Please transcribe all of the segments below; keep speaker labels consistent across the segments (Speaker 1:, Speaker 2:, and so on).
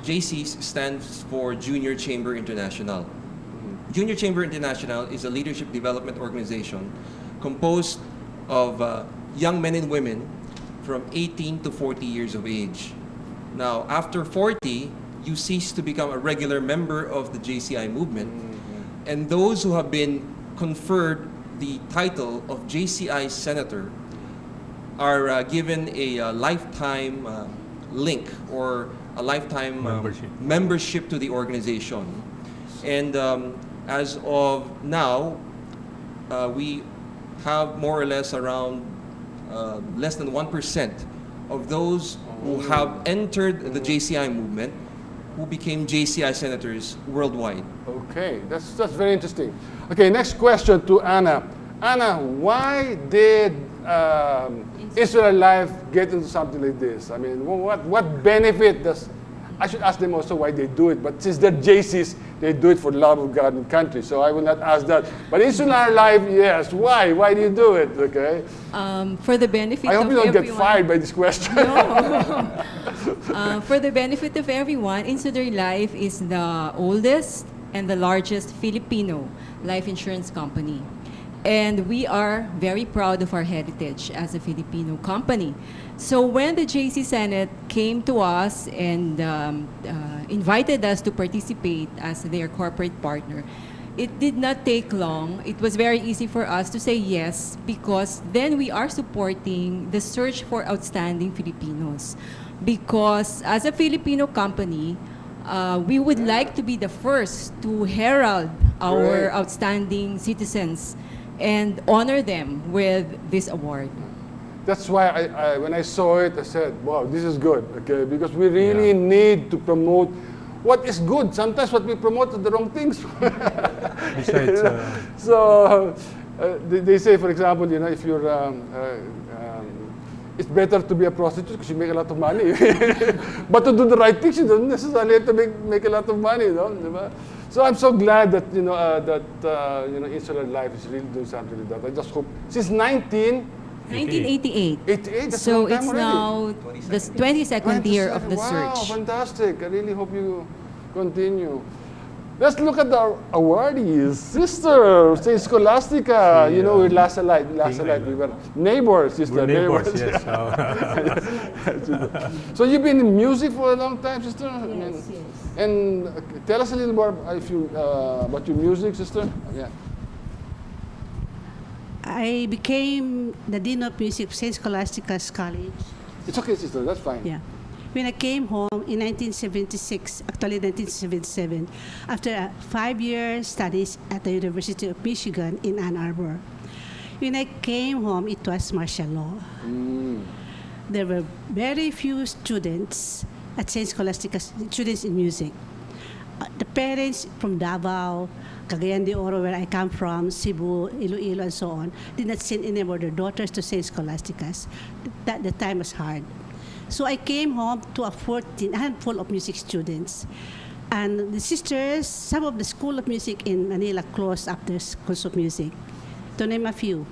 Speaker 1: JCs stands for Junior Chamber International. Junior Chamber International is a leadership development organization composed of young men and women from 18 to 40 years of age. Now, after 40, you cease to become a regular member of the JCI movement, and those who have been conferred the title of JCI Senator are given a lifetime link or a lifetime membership to the organization. And as of now, we have more or less around less than 1% of those who have entered the JCI movement who became JCI senators worldwide.
Speaker 2: Okay, that's very interesting. Okay, next question to Anna. Anna, why did Israel Life get into something like this? I mean, what benefit does... I should ask them also why they do it, but since they're JCs, they do it for the love of God and country, so I will not ask that. But Israel Life, yes, why? Why do you do it, okay?
Speaker 3: For the benefit of everyone.
Speaker 2: I hope you don't get fired by this question.
Speaker 3: No. For the benefit of everyone, Insular Life is the oldest and the largest Filipino life insurance company. And we are very proud of our heritage as a Filipino company. So when the JC Senate came to us and invited us to participate as their corporate partner, it did not take long. It was very easy for us to say yes, because then we are supporting the search for outstanding Filipinos. Because as a Filipino company, we would like to be the first to herald our outstanding citizens and honor them with this award.
Speaker 2: That's why when I saw it, I said, wow, this is good, okay? Because we really need to promote what is good. Sometimes what we promote are the wrong things.
Speaker 4: Besides,
Speaker 2: so they say, for example, you know, if you're, it's better to be a prostitute because you make a lot of money. But to do the right things, you don't necessarily have to make a lot of money, you know? So I'm so glad that you know you know, Insular Life is really doing something like that. I just hope since
Speaker 3: 1988.
Speaker 2: 88.
Speaker 3: So it's now the 22nd year of the search.
Speaker 2: Wow, fantastic! I really hope you continue. Let's look at the awardees. Sister, Saint Scholastica. You know, we're last alike. We were neighbors, sister.
Speaker 4: We're neighbors, yes.
Speaker 2: So you've been in music for a long time, sister?
Speaker 3: Yes, yes.
Speaker 2: And tell us a little more about your music, sister. Yeah.
Speaker 5: I became the Dean of Music of St. Scholastica's College.
Speaker 2: It's okay, sister. That's fine.
Speaker 5: Yeah. When I came home in 1976, actually 1977, after 5 years studies at the University of Michigan in Ann Arbor. When I came home, it was martial law. There were very few students at St. Scholastica, students in music. The parents from Davao, Cagayan de Oro, where I come from, Cebu, Iloilo, and so on, did not send any more their daughters to St. Scholastica's. The time was hard. So I came home to a handful of music students. And the sisters, some of the School of Music in Manila closed up their schools of music. To name a few,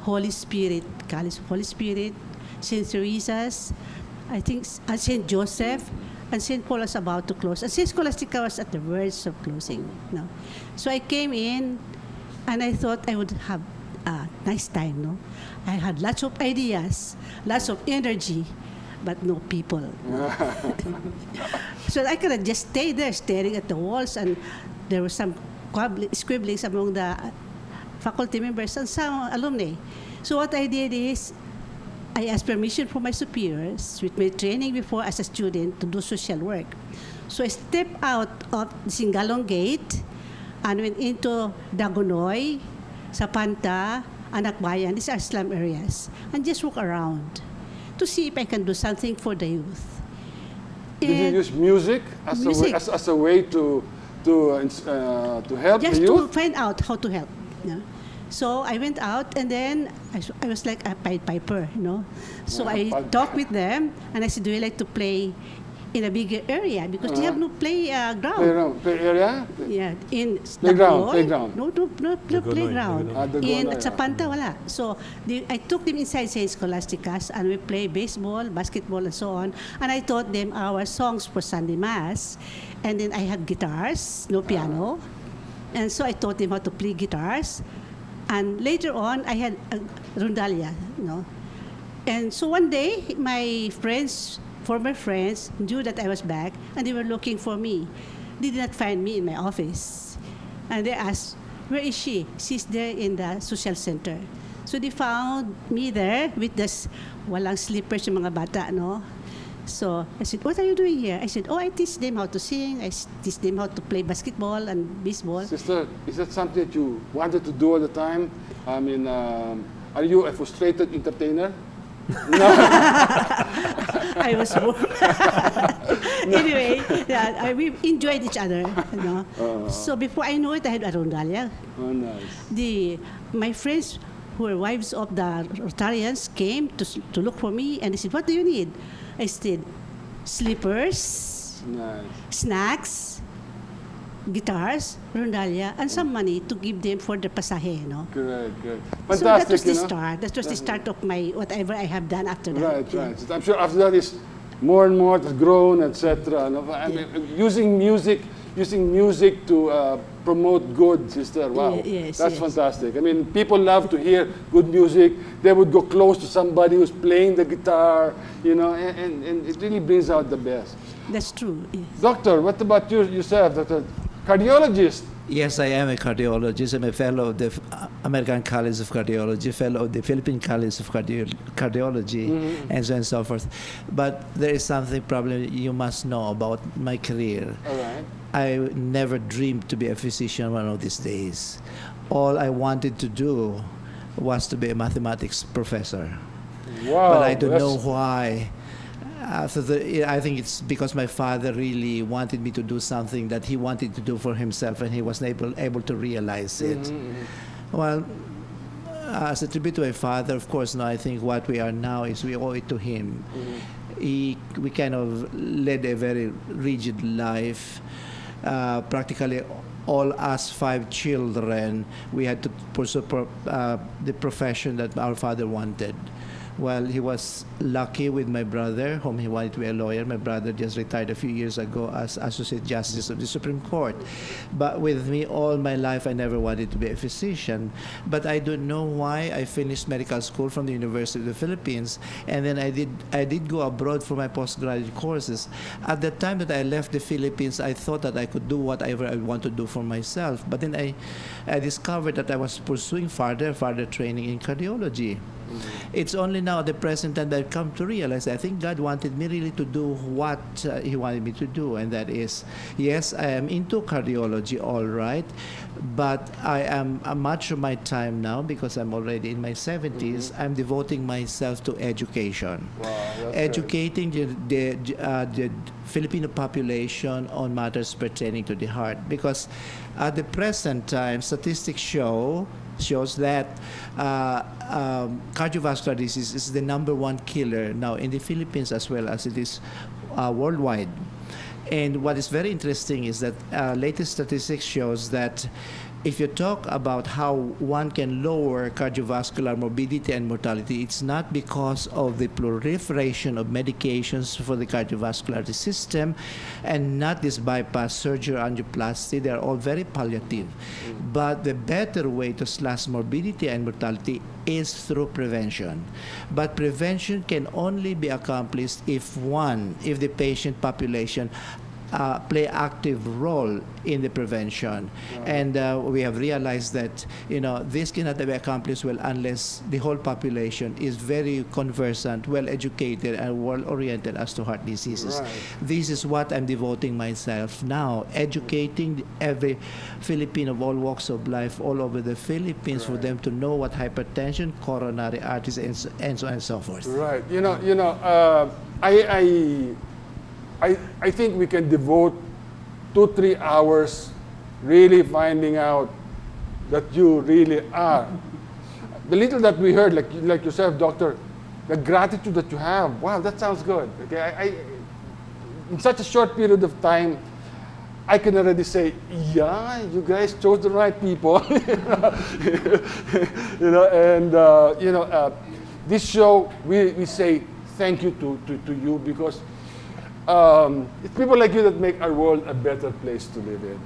Speaker 5: Holy Spirit, College of Holy Spirit, St. Teresa's, I think St. Joseph, and St. Paul was about to close. And St. Scholastica was at the verge of closing. No? So I came in, and I thought I would have a nice time. No? I had lots of ideas, lots of energy, but no people. So I could just stay there staring at the walls, and there were some scribblings among the faculty members and some alumni. So what I did is, I asked permission from my superiors with my training before as a student to do social work. So I stepped out of the Singalong Gate and went into Dagonoy, Sapanta, Anakbayan. These are slum areas. And just walk around to see if I can do something for the youth.
Speaker 2: Did you use music as a way to help
Speaker 5: just
Speaker 2: the youth?
Speaker 5: Just to find out how to help. You know? So I went out, and then I was like a Pied Piper, you know. So I talked with them, and I said, do you like to play in a bigger area because they have no ground.
Speaker 2: Play area?
Speaker 5: Yeah, in
Speaker 2: Playground,
Speaker 5: Dagonoy,
Speaker 2: playground.
Speaker 5: No
Speaker 4: Dagonoy,
Speaker 5: playground.
Speaker 2: Dagonoy.
Speaker 5: In
Speaker 2: Dagonoy,
Speaker 5: Sapanta, wala. So I took them inside St. Scholastica's and we play baseball, basketball, and so on. And I taught them our songs for Sunday Mass. And then I had guitars, no piano. And so I taught them how to play guitars. And later on, I had rondalia, And so one day, my friends, former friends, knew that I was back, and they were looking for me. They did not find me in my office. And they asked, where is she? She's there in the social center. So they found me there with this walang slippers yung mga bata, no? So I said, what are you doing here? I said, I teach them how to sing. I teach them how to play basketball and baseball.
Speaker 2: Sister, is that something that you wanted to do all the time? I mean, are you a frustrated entertainer? No.
Speaker 5: I was anyway, we enjoyed each other. So before I know it, I had a rondalia.
Speaker 2: Oh, nice.
Speaker 5: My friends who were wives of the Rotarians came to look for me, and they said, what do you need? I said, slippers,
Speaker 2: Nice.
Speaker 5: snacks, guitars, rondalia, and some money to give them for the pasahe,
Speaker 2: Correct.
Speaker 5: So that
Speaker 2: Fantastic,
Speaker 5: was the start. That was the start of my whatever I have done after that.
Speaker 2: Right. I'm sure after that is more and more it has grown, etc. I mean, using music to promote good, sister. Wow,
Speaker 5: Yes,
Speaker 2: that's
Speaker 5: yes.
Speaker 2: fantastic. I mean, people love to hear good music. They would go close to somebody who's playing the guitar, and it really brings out the best.
Speaker 5: That's true. Yes.
Speaker 2: Doctor, what about yourself, Doctor? Cardiologist.
Speaker 6: Yes, I am a cardiologist. I'm a fellow of the American College of Cardiology, fellow of the Philippine College of Cardiology, and so on and so forth. But there is something probably you must know about my career.
Speaker 2: All right.
Speaker 6: I never dreamed to be a physician one of these days. All I wanted to do was to be a mathematics professor.
Speaker 2: Wow.
Speaker 6: But I don't know why. I think it's because my father really wanted me to do something that he wanted to do for himself, and he wasn't able to realize it. Well, as a tribute to my father, of course, I think what we are now is we owe it to him. We kind of led a very rigid life. Practically all us 5 children, we had to pursue the profession that our father wanted. Well, he was lucky with my brother, whom he wanted to be a lawyer. My brother just retired a few years ago as Associate Justice of the Supreme Court. But with me, all my life, I never wanted to be a physician. But I don't know why I finished medical school from the University of the Philippines, and then I did go abroad for my postgraduate courses. At the time that I left the Philippines, I thought that I could do whatever I want to do for myself. But then I discovered that I was pursuing further training in cardiology. It's only now at the present time that I've come to realize I think God wanted me really to do what He wanted me to do, and that is, yes, I am into cardiology, all right, but I am much of my time now, because I'm already in my 70s, I'm devoting myself to education.
Speaker 2: Wow, that's
Speaker 6: Educating the Filipino population on matters pertaining to the heart, because at the present time, statistics shows that cardiovascular disease is the #1 killer now in the Philippines as well as it is worldwide. And what is very interesting is that latest statistics shows that if you talk about how one can lower cardiovascular morbidity and mortality, it's not because of the proliferation of medications for the cardiovascular system, and not this bypass surgery or angioplasty. They're all very palliative. But the better way to slash morbidity and mortality is through prevention. But prevention can only be accomplished if the patient population play active role in the prevention. And we have realized that this cannot be accomplished well unless the whole population is very conversant, well educated, and well oriented as to heart diseases.
Speaker 2: Right.
Speaker 6: This is what I'm devoting myself now, educating every Filipino of all walks of life all over the Philippines, for them to know what hypertension, coronary arteries, and so on and so forth.
Speaker 2: Right. I think we can devote 2-3 hours really finding out that you really are. The little that we heard, like yourself, Doctor, the gratitude that you have. Wow, that sounds good. Okay, in such a short period of time, I can already say, yeah, you guys chose the right people. This show, we say thank you to you because it's people like you that make our world a better place to live in.